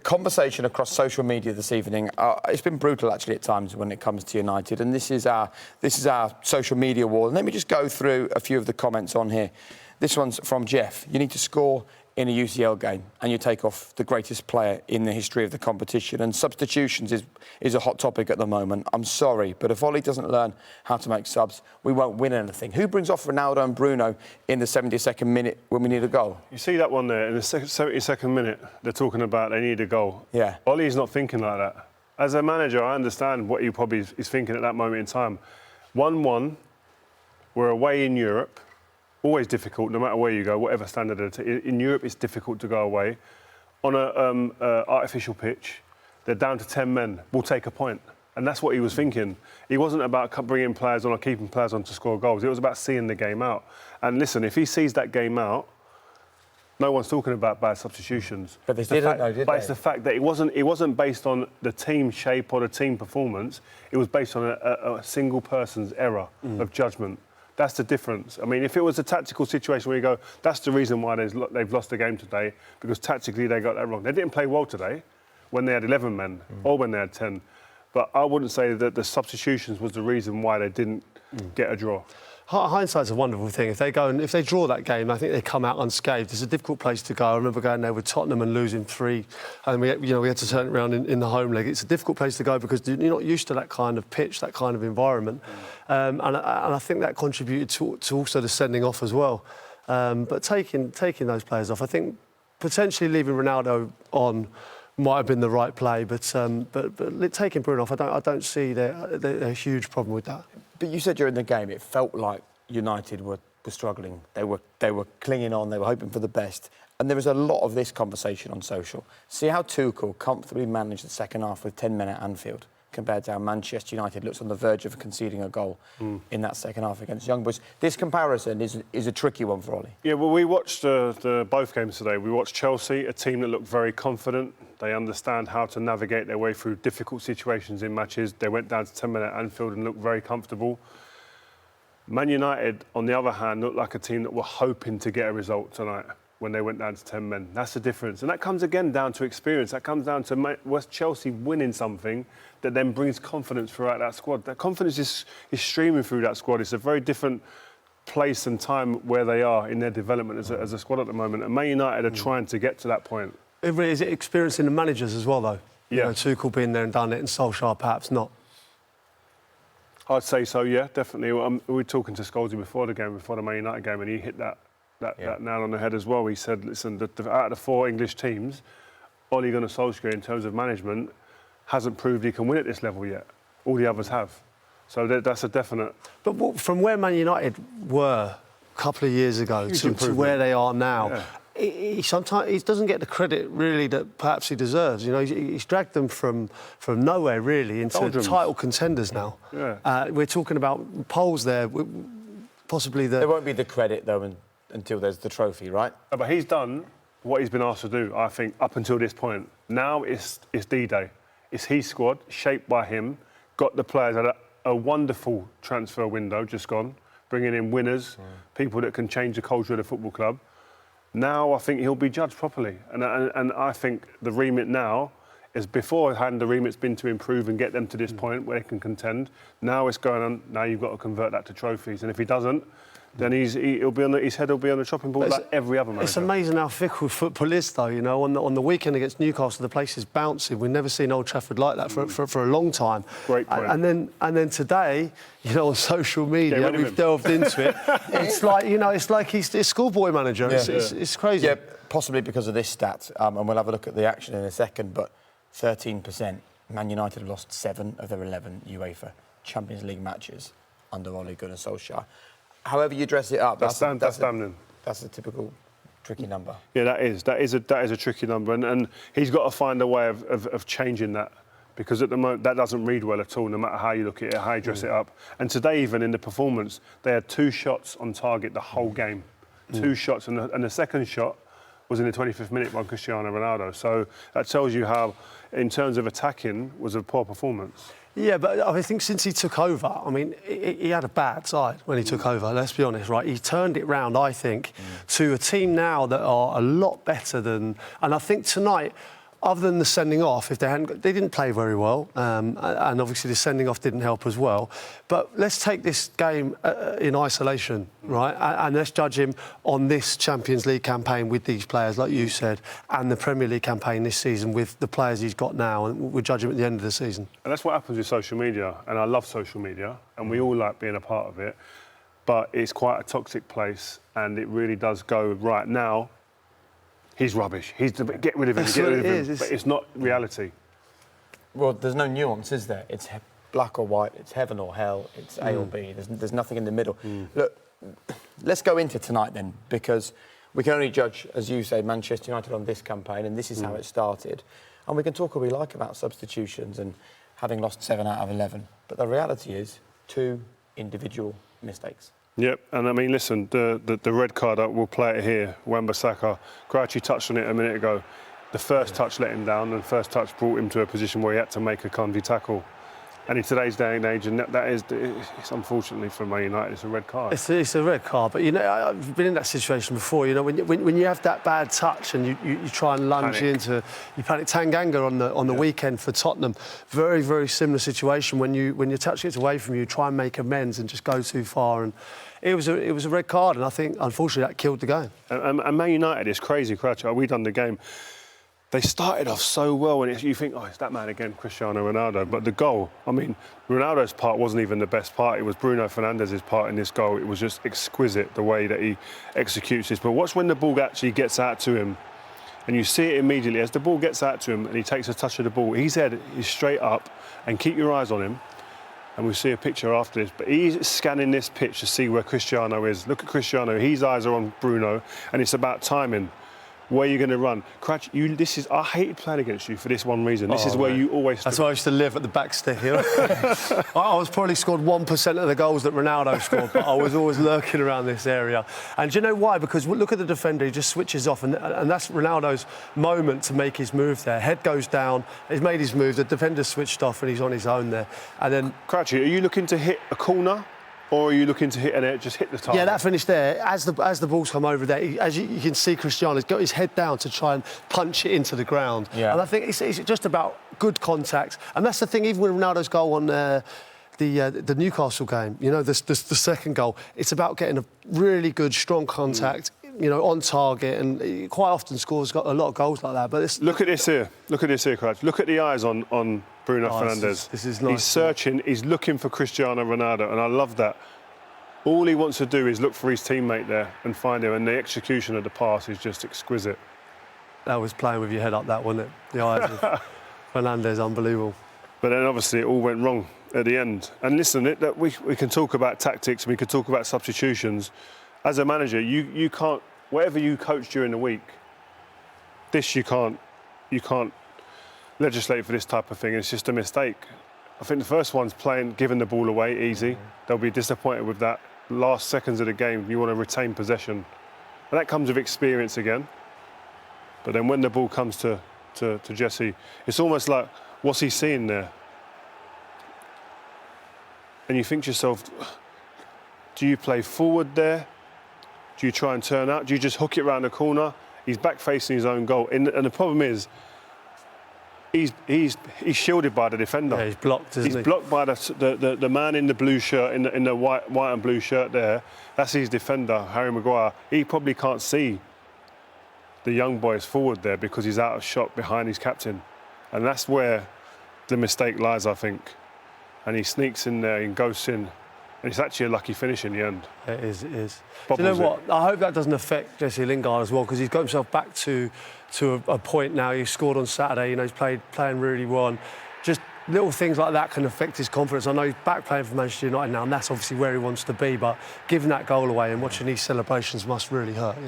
conversation across social media this evening. It's been brutal, actually, at times when it comes to United, and this is our social media wall. And let me just go through a few of the comments on here. This one's from Jeff. You need to score in a UCL game and you take off the greatest player in the history of the competition. And substitutions is a hot topic at the moment. I'm sorry, but if Ollie doesn't learn how to make subs, we won't win anything. Who brings off Ronaldo and Bruno in the 72nd minute when we need a goal? You see that one there, in the 72nd minute, they're talking about they need a goal. Yeah. Ollie's not thinking like that. As a manager, I understand what he probably is thinking at that moment in time. 1-1, we're away in Europe. Always difficult, no matter where you go, whatever standard. In Europe, it's difficult to go away. On an artificial pitch, they're down to 10 men. We'll take a point. And that's what he was thinking. He wasn't about bringing players on or keeping players on to score goals. It was about seeing the game out. And listen, if he sees that game out, no one's talking about bad substitutions. But they didn't, though, did they? But it's the fact that it wasn't based on the team shape or the team performance. It was based on a single person's error of judgment. That's the difference. I mean, if it was a tactical situation where you go, that's the reason why they've lost the game today, because tactically they got that wrong. They didn't play well today when they had 11 men or when they had 10. But I wouldn't say that the substitutions was the reason why they didn't get a draw. Hindsight's a wonderful thing. If they draw that game, I think they come out unscathed. It's a difficult place to go. I remember going there with Tottenham and losing 3, and we had to turn it around in the home leg. It's a difficult place to go because you're not used to that kind of pitch, that kind of environment, and I think that contributed to also the sending off as well. But taking those players off, I think potentially leaving Ronaldo on might have been the right play, but taking Bruno off, I don't see a huge problem with that. But you said during the game it felt like United were struggling. They were clinging on. They were hoping for the best. And there was a lot of this conversation on social. See how Tuchel comfortably managed the second half with 10 men at Anfield compared to how Manchester United looks on the verge of conceding a goal in that second half against Young Boys. This comparison is a tricky one for Ollie. Yeah, well, we watched both games today. We watched Chelsea, a team that looked very confident. They understand how to navigate their way through difficult situations in matches. They went down to 10 men at Anfield and looked very comfortable. Man United, on the other hand, looked like a team that were hoping to get a result tonight when they went down to 10 men. That's the difference. And that comes again down to experience. That comes down to West Chelsea winning something that then brings confidence throughout that squad. That confidence is streaming through that squad. It's a very different place and time where they are in their development as a squad at the moment. And Man United are trying to get to that point. Is it experiencing the managers as well, though? Yeah. Tuchel being there and done it, and Solskjaer perhaps not. I'd say so, yeah, definitely. We were talking to Solskjaer before the Man United game, and he hit that nail on the head as well. He said, listen, out of the 4 English teams, Ole Gunnar Solskjaer, in terms of management, hasn't proved he can win at this level yet. All the others have. So that's a definite... But from where Man United were a couple of years ago to where they are now, he sometimes doesn't get the credit really that perhaps he deserves. You know, he's dragged them from nowhere really into title contenders now. Yeah. We're talking about polls there, possibly the... There won't be the credit though until there's the trophy, right? But he's done what he's been asked to do, I think, up until this point. Now it's D-Day. It's his squad, shaped by him, got the players at a wonderful transfer window just gone, bringing in winners, people that can change the culture of the football club. Now I think he'll be judged properly. And I think the remit now is, beforehand the remit's been to improve and get them to this point where they can contend. Now it's going on, now you've got to convert that to trophies. And if he doesn't, then his head will be on the chopping board like every other manager. It's amazing how fickle football is, though. You know, on the weekend against Newcastle, the place is bouncing. We've never seen Old Trafford like that for a long time. Great point. And then today, you know, on social media, we've delved into it. It's like he's a schoolboy manager. Yeah. It's crazy. Yeah, possibly because of this stat, and we'll have a look at the action in a second. But 13%, Man United have lost 7 of their 11 UEFA Champions League matches under Ole Gunnar Solskjaer. However you dress it up, that's damning. That's a typical tricky number. Yeah, that is a tricky number, and he's got to find a way of changing that, because at the moment that doesn't read well at all, no matter how you look at it, how you dress it up. And today, even in the performance, they had 2 shots on target the whole game, 2 shots, and the second shot was in the 25th minute by Cristiano Ronaldo. So that tells you how, in terms of attacking, was a poor performance. Yeah, but I think since he took over, I mean, he had a bad side when he took over, let's be honest, right? He turned it round, I think, to a team now that are a lot better than... And I think tonight, other than the sending off, if they didn't play very well, and obviously the sending off didn't help as well. But let's take this game in isolation, right? And let's judge him on this Champions League campaign with these players, like you said, and the Premier League campaign this season with the players he's got now, and we'll judge him at the end of the season. And that's what happens with social media, and I love social media, and we all like being a part of it, but it's quite a toxic place, and it really does go, right now, he's rubbish. Get rid of him, get rid of him. But it's not reality. Well, there's no nuance, is there? It's black or white, it's heaven or hell, it's A or B. There's nothing in the middle. Look, let's go into tonight then, because we can only judge, as you say, Manchester United on this campaign, and this is how it started. And we can talk all we like about substitutions and having lost 7 out of 11. But the reality is 2 individual mistakes. Yep, and I mean, listen, the red card, we'll play it here. Wan-Bissaka, Crouchy touched on it a minute ago. The first touch let him down, and the first touch brought him to a position where he had to make a convy tackle. And in today's day and age, and it's unfortunately for Man United, it's a red card. It's a red card, but you know, I've been in that situation before. You know, when you have that bad touch and you try and lunge into, you panic. Tanganga on the weekend for Tottenham, very, very similar situation. When your touch gets away from you, try and make amends and just go too far. And it was a red card, and I think unfortunately that killed the game. And Man United is crazy, Crouch. We done the game. They started off so well, and you think, oh, it's that man again, Cristiano Ronaldo. But the goal, I mean, Ronaldo's part wasn't even the best part. It was Bruno Fernandes's part in this goal. It was just exquisite, the way that he executes this. But watch when the ball actually gets out to him, and you see it immediately. As the ball gets out to him and he takes a touch of the ball, his head is straight up, and keep your eyes on him. And we'll see a picture after this. But he's scanning this pitch to see where Cristiano is. Look at Cristiano. His eyes are on Bruno, and it's about timing. Where you're going to run. Crouch, I hated playing against you for this one reason. This is where you always... That's why I used to live at the back stick here. I was probably scored 1% of the goals that Ronaldo scored, but I was always lurking around this area. And do you know why? Because look at the defender, he just switches off, and that's Ronaldo's moment to make his move there. Head goes down, he's made his move, the defender's switched off, and he's on his own there. And then... Crouch, are you looking to hit a corner? Or are you looking to hit and it just hit the target? Yeah, that finished there. As the ball's come over there, as you can see, Cristiano's got his head down to try and punch it into the ground. Yeah. And I think it's just about good contact. And that's the thing, even with Ronaldo's goal on the Newcastle game, you know, the second goal, it's about getting a really good, strong contact, you know, on target, and he quite often scores got a lot of goals like that. But look at this here. Look at this here, Crouch. Look at the eyes on Bruno Fernandes. This is nice. He's searching, he's looking for Cristiano Ronaldo, and I love that. All he wants to do is look for his teammate there and find him, and the execution of the pass is just exquisite. That was playing with your head up, that, wasn't it? The eyes of Fernandes, unbelievable. But then obviously it all went wrong at the end. And listen, we can talk about tactics, we could talk about substitutions. As a manager, you can't, whatever you coach during the week, you can't legislate for this type of thing. It's just a mistake. I think the first one's giving the ball away easy. They'll be disappointed with that. Last seconds of the game, you want to retain possession. And that comes with experience again. But then when the ball comes to Jesse, it's almost like, what's he seeing there? And you think to yourself, do you play forward there? Do you try and turn out? Do you just hook it around the corner? He's back facing his own goal. And the problem is, he's shielded by the defender. Yeah, he's blocked, isn't he? He's blocked by the man in the blue shirt, in the white and blue shirt there. That's his defender, Harry Maguire. He probably can't see the young boys forward there because he's out of shot behind his captain. And that's where the mistake lies, I think. And he sneaks in there and goes in. And it's actually a lucky finish in the end. It is, it is. Do you know what? I hope that doesn't affect Jesse Lingard as well, because he's got himself back to a point now. He scored on Saturday, you know, he's playing really well. And just little things like that can affect his confidence. I know he's back playing for Manchester United now, and that's obviously where he wants to be. But giving that goal away and watching these celebrations must really hurt, you know.